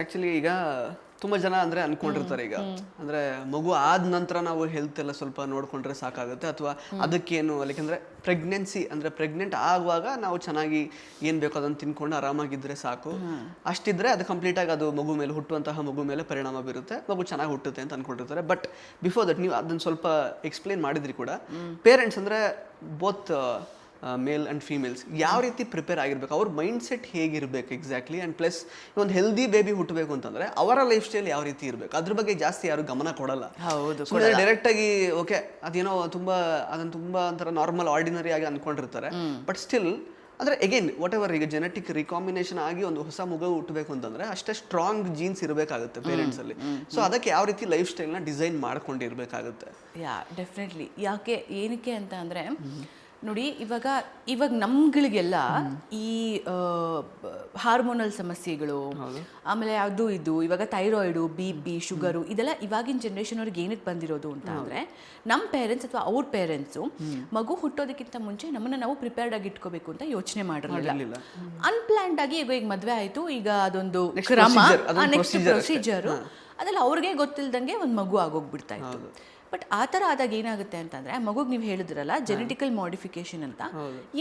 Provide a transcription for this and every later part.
Actually ಈಗ ತುಂಬ ಜನ ಅಂದರೆ ಅಂದ್ಕೊಂಡಿರ್ತಾರೆ ಈಗ ಅಂದರೆ ಮಗು ಆದ ನಂತರ ನಾವು ಹೆಲ್ತ್ ಎಲ್ಲ ಸ್ವಲ್ಪ ನೋಡಿಕೊಂಡ್ರೆ ಸಾಕಾಗುತ್ತೆ, ಅಥವಾ ಅದಕ್ಕೇನು ಯಾಕೆಂದರೆ ಪ್ರೆಗ್ನೆನ್ಸಿ ಅಂದರೆ ಪ್ರೆಗ್ನೆಂಟ್ ಆಗುವಾಗ ನಾವು ಚೆನ್ನಾಗಿ ಏನು ಬೇಕೋ ಅದನ್ನು ತಿನ್ಕೊಂಡು ಆರಾಮಾಗಿದ್ದರೆ ಸಾಕು, ಅಷ್ಟಿದ್ರೆ ಅದು ಕಂಪ್ಲೀಟಾಗಿ ಅದು ಮಗು ಮೇಲೆ ಹುಟ್ಟುವಂತಹ ಮಗು ಮೇಲೆ ಪರಿಣಾಮ ಬೀರುತ್ತೆ, ಮಗು ಚೆನ್ನಾಗಿ ಹುಟ್ಟುತ್ತೆ ಅಂತ ಅಂದ್ಕೊಂಡಿರ್ತಾರೆ. ಬಟ್ ಬಿಫೋರ್ ದಟ್ ನೀವು ಅದನ್ನು ಸ್ವಲ್ಪ ಎಕ್ಸ್ಪ್ಲೇನ್ ಮಾಡಿದ್ರಿ ಕೂಡ. ಪೇರೆಂಟ್ಸ್ ಅಂದರೆ ಬೋತ್ ಮೇಲ್ ಆ್ಯಂಡ್ ಫೀಮೇಲ್ಸ್ ಯಾವ ರೀತಿ ಪ್ರಿಪೇರ್ ಆಗಿರ್ಬೇಕು, ಅವ್ರ ಮೈಂಡ್ ಸೆಟ್ ಹೇಗಿರಬೇಕು ಎಕ್ಸಾಕ್ಟ್ಲಿ, ಆ್ಯಂಡ್ ಪ್ಲಸ್ ಒಂದು ಹೆಲ್ದಿ ಬೇಬಿ ಹುಟ್ಟಬೇಕು ಅಂತಂದರೆ ಅವರ ಲೈಫ್ ಸ್ಟೈಲ್ ಯಾವ ರೀತಿ ಇರಬೇಕು ಅದ್ರ ಬಗ್ಗೆ ಜಾಸ್ತಿ ಯಾರು ಗಮನ ಕೊಡಲ್ಲ. ಹೌದು, ಡೈರೆಕ್ಟಾಗಿ ಓಕೆ ಅದೇನೋ ಅದನ್ನು ತುಂಬ ಒಂಥರ ನಾರ್ಮಲ್ ಆರ್ಡಿನರಿ ಆಗಿ ಅಂದ್ಕೊಂಡಿರ್ತಾರೆ. ಬಟ್ ಸ್ಟಿಲ್ ಅಂದರೆ ಎಗೇನ್ ವಾಟ್ ಎವರ್ ಈಗ ಜೆನೆಟಿಕ್ ರಿಕಾಂಬಿನೇಷನ್ ಆಗಿ ಒಂದು ಹೊಸ ಮಗು ಹುಟ್ಟಬೇಕು ಅಂತಂದರೆ ಅಷ್ಟೇ ಸ್ಟ್ರಾಂಗ್ ಜೀನ್ಸ್ ಇರಬೇಕಾಗುತ್ತೆ ಪೇರೆಂಟ್ಸಲ್ಲಿ. ಸೊ ಅದಕ್ಕೆ ಯಾವ ರೀತಿ ಲೈಫ್ ಸ್ಟೈಲ್ನ ಡಿಸೈನ್ ಮಾಡ್ಕೊಂಡಿರ್ಬೇಕಾಗುತ್ತೆ. ಡೆಫಿನೆಟ್ಲಿ. ಏನಕ್ಕೆ ಅಂತ ಅಂದರೆ ನೋಡಿ, ಇವಾಗ ನಮ್ಗಳಿಗೆಲ್ಲ ಈ ಹಾರ್ಮೋನಲ್ ಸಮಸ್ಯೆಗಳು, ಆಮೇಲೆ ಅದು ಇದು ಇವಾಗ ಥೈರಾಯ್ಡು, BP, ಶುಗರು, ಇದೆಲ್ಲ ಇವಾಗಿನ ಜನ್ರೇಷನ್ ಅವ್ರಿಗೆ ಏನಕ್ಕೆ ಬಂದಿರೋದು ಅಂತ ಅಂದರೆ ನಮ್ಮ ಪೇರೆಂಟ್ಸ್ ಅಥವಾ ಅವ್ರ ಪೇರೆಂಟ್ಸು ಮಗು ಹುಟ್ಟೋದಕ್ಕಿಂತ ಮುಂಚೆ ನಮ್ಮನ್ನು ನಾವು ಪ್ರಿಪೇರ್ಡ್ ಆಗಿ ಇಟ್ಕೋಬೇಕು ಅಂತ ಯೋಚನೆ ಮಾಡಿರಲಿಲ್ಲ. ಅನ್ಪ್ಲಾನ್ಡ್ ಆಗಿ ಈಗ ಮದುವೆ ಆಯಿತು, ಈಗ ಅದೊಂದು ಕ್ರಮ, ನೆಕ್ಸ್ಟ್ ಪ್ರೊಸೀಜರು ಅದೆಲ್ಲ ಅವ್ರಿಗೆ ಗೊತ್ತಿಲ್ದಂಗೆ ಒಂದು ಮಗು ಆಗೋಗ್ಬಿಡ್ತಾ ಇತ್ತು. ಬಟ್ ಆ ಥರ ಆದಾಗ ಏನಾಗುತ್ತೆ ಅಂತಂದರೆ, ಮಗುಗೆ ನೀವು ಹೇಳಿದ್ರಲ್ಲ ಜೆನೆಟಿಕಲ್ ಮಾಡಿಫಿಕೇಶನ್ ಅಂತ,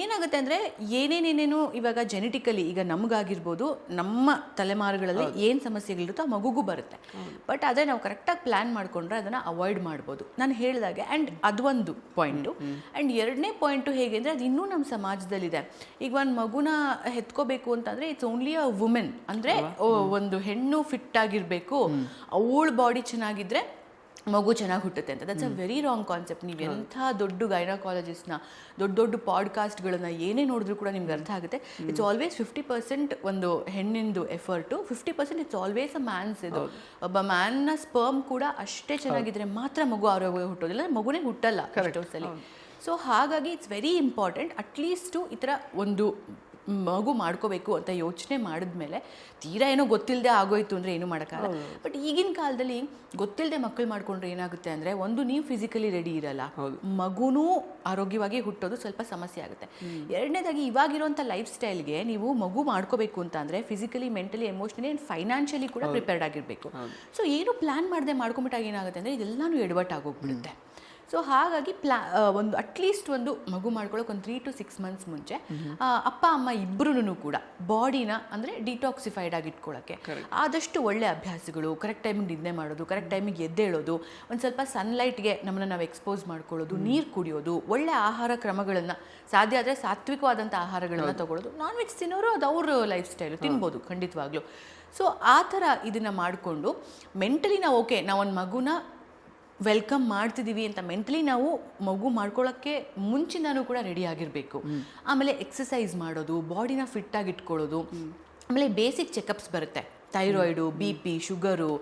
ಏನಾಗುತ್ತೆ ಅಂದರೆ ಏನೇನೇನೇನು ಇವಾಗ ಜೆನೆಟಿಕಲಿ ಈಗ ನಮಗಾಗಿರ್ಬೋದು, ನಮ್ಮ ತಲೆಮಾರುಗಳಲ್ಲಿ ಏನು ಸಮಸ್ಯೆಗಳಿರುತ್ತೋ ಆ ಮಗುಗೂ ಬರುತ್ತೆ. ಬಟ್ ಅದೇ ನಾವು ಕರೆಕ್ಟಾಗಿ ಪ್ಲ್ಯಾನ್ ಮಾಡಿಕೊಂಡ್ರೆ ಅದನ್ನು ಅವಾಯ್ಡ್ ಮಾಡ್ಬೋದು, ನಾನು ಹೇಳಿದಾಗೆ. ಆ್ಯಂಡ್ ಅದು ಒಂದು ಪಾಯಿಂಟು. ಆ್ಯಂಡ್ ಎರಡನೇ ಪಾಯಿಂಟು ಹೇಗೆ ಅಂದರೆ, ಅದು ಇನ್ನೂ ನಮ್ಮ ಸಮಾಜದಲ್ಲಿದೆ. ಈಗ ಒಂದು ಮಗುನ ಹೆತ್ಕೋಬೇಕು ಅಂತಂದರೆ ಇಟ್ಸ್ ಓನ್ಲಿ ಅ ವುಮೆನ್, ಅಂದರೆ ಒಂದು ಹೆಣ್ಣು ಫಿಟ್ ಆಗಿರಬೇಕು, ಅವಳ ಬಾಡಿ ಚೆನ್ನಾಗಿದ್ದರೆ ಮಗು ಚೆನ್ನಾಗಿ ಹುಟ್ಟುತ್ತೆ ಅಂತ. That's a very wrong concept. ನೀವು ಎಂಥ ದೊಡ್ಡ ಗೈನಕಾಲಜಿಸ್ಟ್ನ, ದೊಡ್ಡ ಪಾಡ್ಕಾಸ್ಟ್ಗಳನ್ನ ಏನೇ ನೋಡಿದ್ರು ಕೂಡ ನಿಮ್ಗೆ ಅರ್ಥ ಆಗುತ್ತೆ. ಇಟ್ಸ್ ಆಲ್ವೇಸ್ 50% ಒಂದು ಹೆಣ್ಣಿಂದು effort, 50% it's always a man's. ಇದು ಒಬ್ಬ ಮ್ಯಾನ್ನ ಸ್ಪರ್ಮ್ ಕೂಡ ಅಷ್ಟೇ ಚೆನ್ನಾಗಿದ್ರೆ ಮಾತ್ರ ಮಗು ಆರೋಗ್ಯ ಹುಟ್ಟೋದಿಲ್ಲ, ಮಗುನೇ ಹುಟ್ಟಲ್ಲ ಎಷ್ಟೊಂದ್ಸಲಿ. ಸೊ ಹಾಗಾಗಿ ಇಟ್ಸ್ ವೆರಿ ಇಂಪಾರ್ಟೆಂಟ್ ಅಟ್ಲೀಸ್ಟು ಈ ಥರ ಒಂದು ಮಗು ಮಾಡ್ಕೋಬೇಕು ಅಂತ ಯೋಚನೆ ಮಾಡಿದ್ಮೇಲೆ, ತೀರಾ ಏನೋ ಗೊತ್ತಿಲ್ಲದೆ ಆಗೋಯ್ತು ಅಂದರೆ ಏನೂ ಮಾಡೋಕ್ಕಾಗಲ್ಲ. ಬಟ್ ಈಗಿನ ಕಾಲದಲ್ಲಿ ಗೊತ್ತಿಲ್ಲದೆ ಮಕ್ಕಳು ಮಾಡ್ಕೊಂಡ್ರೆ ಏನಾಗುತ್ತೆ ಅಂದರೆ, ಒಂದು ನೀವು ಫಿಸಿಕಲಿ ರೆಡಿ ಇರಲ್ಲ, ಮಗುನೂ ಆರೋಗ್ಯವಾಗಿ ಹುಟ್ಟೋದು ಸ್ವಲ್ಪ ಸಮಸ್ಯೆ ಆಗುತ್ತೆ. ಎರಡನೇದಾಗಿ ಇವಾಗಿರುವಂಥ ಲೈಫ್ ಸ್ಟೈಲ್ಗೆ ನೀವು ಮಗು ಮಾಡ್ಕೋಬೇಕು ಅಂತ ಅಂದರೆ physically, mentally, emotionally and financially ಕೂಡ ಪ್ರಿಪೇರ್ಡ್ ಆಗಿರಬೇಕು. ಸೊ ಏನು ಪ್ಲ್ಯಾನ್ ಮಾಡದೆ ಮಾಡ್ಕೊಂಬಿಟ್ಟಾಗ ಏನಾಗುತ್ತೆ ಅಂದರೆ ಇದೆಲ್ಲನೂ ಎಡವಟ್ಟಾಗೋಗ್ಬಿಡುತ್ತೆ. ಸೊ ಹಾಗಾಗಿ ಒಂದು ಅಟ್ಲೀಸ್ಟ್ ಒಂದು ಮಗು ಮಾಡ್ಕೊಳ್ಳೋಕೆ ಒಂದು 3 to 6 months ಮುಂಚೆ ಅಪ್ಪ ಅಮ್ಮ ಇಬ್ಬರೂ ಕೂಡ ಬಾಡಿನ ಅಂದರೆ ಡಿಟಾಕ್ಸಿಫೈಡ್ ಆಗಿ ಇಟ್ಕೊಳ್ಳೋಕ್ಕೆ ಆದಷ್ಟು ಒಳ್ಳೆ ಅಭ್ಯಾಸಗಳು, ಕರೆಕ್ಟ್ ಟೈಮಿಗೆ ನಿದ್ದೆ ಮಾಡೋದು, ಕರೆಕ್ಟ್ ಟೈಮಿಗೆ ಎದ್ದೇಳೋದು, ಒಂದು ಸ್ವಲ್ಪ ಸನ್ಲೈಟ್ಗೆ ನಮ್ಮನ್ನು ನಾವು ಎಕ್ಸ್ಪೋಸ್ ಮಾಡ್ಕೊಳ್ಳೋದು, ನೀರು ಕುಡಿಯೋದು, ಒಳ್ಳೆ ಆಹಾರ ಕ್ರಮಗಳನ್ನು, ಸಾಧ್ಯ ಆದರೆ ಸಾತ್ವಿಕವಾದಂಥ ಆಹಾರಗಳನ್ನು ತೊಗೊಳ್ಳೋದು. ನಾನ್ ವೆಜ್ ತಿನ್ನೋರು ಅದು ಅವ್ರ ಲೈಫ್ ಸ್ಟೈಲು, ತಿನ್ಬೋದು ಖಂಡಿತವಾಗ್ಲೂ. ಸೊ ಆ ಥರ ಇದನ್ನು ಮಾಡಿಕೊಂಡು ಮೆಂಟಲಿ ನಾವು ಓಕೆ, ನಾವು ಒಂದು ಮಗುನ ವೆಲ್ಕಮ್ ಮಾಡ್ತಿದ್ದೀವಿ ಅಂತ ಮೆಂಟಲಿ ನಾವು ಮಗು ಮಾಡ್ಕೊಳ್ಳೋಕ್ಕೆ ಮುಂಚಿನೂ ಕೂಡ ರೆಡಿ ಆಗಿರಬೇಕು. ಆಮೇಲೆ ಎಕ್ಸಸೈಸ್ ಮಾಡೋದು, ಬಾಡಿನ ಫಿಟ್ಟಾಗಿ ಇಟ್ಕೊಳ್ಳೋದು, ಆಮೇಲೆ ಬೇಸಿಕ್ ಚೆಕಪ್ಸ್ ಬರುತ್ತೆ, ಥೈರಾಯ್ಡು, BP, ಶುಗರು,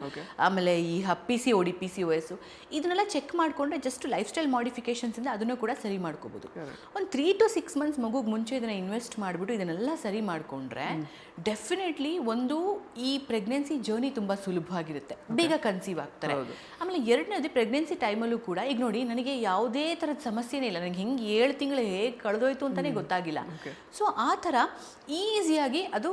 ಆಮೇಲೆ ಈ PCOD, PCOS, ಇದನ್ನೆಲ್ಲ ಚೆಕ್ ಮಾಡಿಕೊಂಡ್ರೆ ಜಸ್ಟ್ ಲೈಫ್ ಸ್ಟೈಲ್ ಮಾಡಿಫಿಕೇಷನ್ಸಿಂದ ಅದನ್ನು ಕೂಡ ಸರಿ ಮಾಡ್ಕೋಬೋದು. ಒಂದು 3 to 6 months ಮಗುಗೆ ಮುಂಚೆ ಇದನ್ನು ಇನ್ವೆಸ್ಟ್ ಮಾಡಿಬಿಟ್ಟು ಇದನ್ನೆಲ್ಲ ಸರಿ ಮಾಡಿಕೊಂಡ್ರೆ ಡೆಫಿನೆಟ್ಲಿ ಒಂದು ಈ ಪ್ರೆಗ್ನೆನ್ಸಿ ಜರ್ನಿ ತುಂಬ ಸುಲಭವಾಗಿರುತ್ತೆ, ಬೇಗ ಕನ್ಸೀವ್ ಆಗ್ತಾರೆ. ಆಮೇಲೆ ಎರಡನೇದು ಪ್ರೆಗ್ನೆನ್ಸಿ ಟೈಮಲ್ಲೂ ಕೂಡ ಈಗ ನೋಡಿ, ನನಗೆ ಯಾವುದೇ ಥರದ ಸಮಸ್ಯೆನೇ ಇಲ್ಲ, ನನಗೆ ಹೆಂಗೆ 7 ತಿಂಗಳು ಹೇಗೆ ಕಳೆದೋಯ್ತು ಅಂತಲೇ ಗೊತ್ತಾಗಿಲ್ಲ. ಸೊ ಆ ಥರ ಈಸಿಯಾಗಿ ಅದು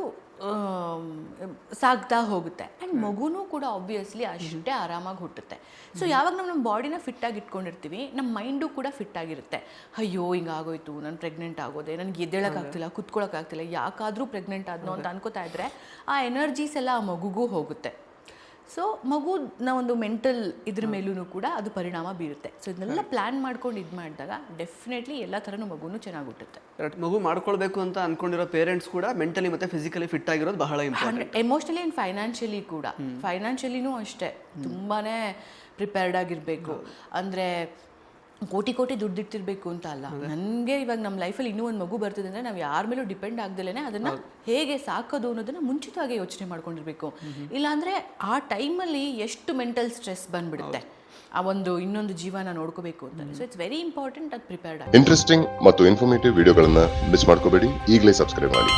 ಸಾಗ್ತಾ ಹೋಗುತ್ತೆ. ಆ್ಯಂಡ್ ಮಗುನೂ ಕೂಡ ಆಬ್ವಿಯಸ್ಲಿ ಅಷ್ಟೇ ಆರಾಮಾಗಿ ಹುಟ್ಟುತ್ತೆ. ಸೊ ಯಾವಾಗ ನಾವು ನಮ್ಮ ಬಾಡಿನ ಫಿಟ್ಟಾಗಿ ಇಟ್ಕೊಂಡಿರ್ತೀವಿ, ನಮ್ಮ ಮೈಂಡು ಕೂಡ ಫಿಟ್ ಆಗಿರುತ್ತೆ. ಅಯ್ಯೋ ಹಿಂಗಾಗೋಯ್ತು, ನಾನು ಪ್ರೆಗ್ನೆಂಟ್ ಆಗೋದೆ, ನನಗೆ ಎದ್ದೇಳೋಕ್ಕಾಗ್ತಿಲ್ಲ, ಕುತ್ಕೊಳ್ಳೋಕ್ಕಾಗ್ತಿಲ್ಲ, ಯಾಕಾದರೂ ಪ್ರೆಗ್ನೆಂಟ್ ಆದ್ನೋ ಅಂತ ಅನ್ಕೋತಾ ಇದ್ದರೆ ಆ ಎನರ್ಜೀಸ್ ಎಲ್ಲ ಆ ಮಗುಗೂ ಹೋಗುತ್ತೆ. ಸೊ ಮಗುನ ಒಂದು ಮೆಂಟಲ್ ಇದ್ರ ಮೇಲೂ ಕೂಡ ಅದು ಪರಿಣಾಮ ಬೀರುತ್ತೆ. ಸೊ ಇದನ್ನೆಲ್ಲ ಪ್ಲ್ಯಾನ್ ಮಾಡ್ಕೊಂಡು ಇದು ಮಾಡಿದಾಗ ಡೆಫಿನೆಟ್ಲಿ ಎಲ್ಲ ಥರನೂ ಮಗುನೂ ಚೆನ್ನಾಗಿ ಹುಟ್ಟುತ್ತೆ. ಮಗು ಮಾಡ್ಕೊಳ್ಬೇಕು ಅಂತ ಅನ್ಕೊಂಡಿರೋ ಪೇರೆಂಟ್ಸ್ ಕೂಡ ಮೆಂಟಲಿ ಮತ್ತು ಫಿಸಿಕಲಿ ಫಿಟ್ ಆಗಿರೋದು ಬಹಳ ಇಂಪಾರ್ಟೆಂಟ್. ಎಮೋಷ್ನಲಿ ಆ್ಯಂಡ್ ಫೈನಾನ್ಷಿಯಲಿ ಕೂಡ, ಫೈನಾನ್ಷಿಯಲಿನೂ ಅಷ್ಟೇ ತುಂಬಾ ಪ್ರಿಪೇರ್ಡ್ ಆಗಿರಬೇಕು. ಅಂದರೆ ಕೋಟಿ ದುಡ್ಡಿಟ್ಟಿರಬೇಕು ಅಂತ ಅಲ್ಲ. ನನಗೆ ಇವಾಗ ನಮ್ಮ ಲೈಫಲ್ಲಿ ಇನ್ನೂ ಒಂದು ಮಗು ಬರ್ತಿದೆ ಅಂದರೆ ನಾವು ಯಾರ ಮೇಲೂ ಡಿಪೆಂಡ್ ಆಗ್ದಲೇ ಅದನ್ನು ಹೇಗೆ ಸಾಕೋದು ಅನ್ನೋದನ್ನು ಮುಂಚಿತವಾಗಿ ಯೋಚನೆ ಮಾಡ್ಕೊಂಡಿರಬೇಕು. ಇಲ್ಲಾಂದರೆ ಆ ಟೈಮಲ್ಲಿ ಎಷ್ಟು ಮೆಂಟಲ್ ಸ್ಟ್ರೆಸ್ ಬಂದ್ಬಿಡುತ್ತೆ ಆ ಒಂದು ಇನ್ನೊಂದು ಜೀವನ ನೋಡ್ಕೋಬೇಕು ಅಂತ. ಸೊ ಇಟ್ಸ್ ವೆರಿ ಇಂಪಾರ್ಟೆಂಟ್ ಅದು ಪ್ರಿಪೇರ್ಡ್ ಆಗಿ. ಇಂಟ್ರೆಸ್ಟಿಂಗ್ ಮತ್ತು ಇನ್ಫಾರ್ಮೇಟಿವ್ ವಿಡಿಯೋಗಳನ್ನು ಮಿಸ್ ಮಾಡ್ಕೋಬೇಡಿ, ಈಗಲೇ ಸಬ್ಸ್ಕ್ರೈಬ್ ಮಾಡಿ.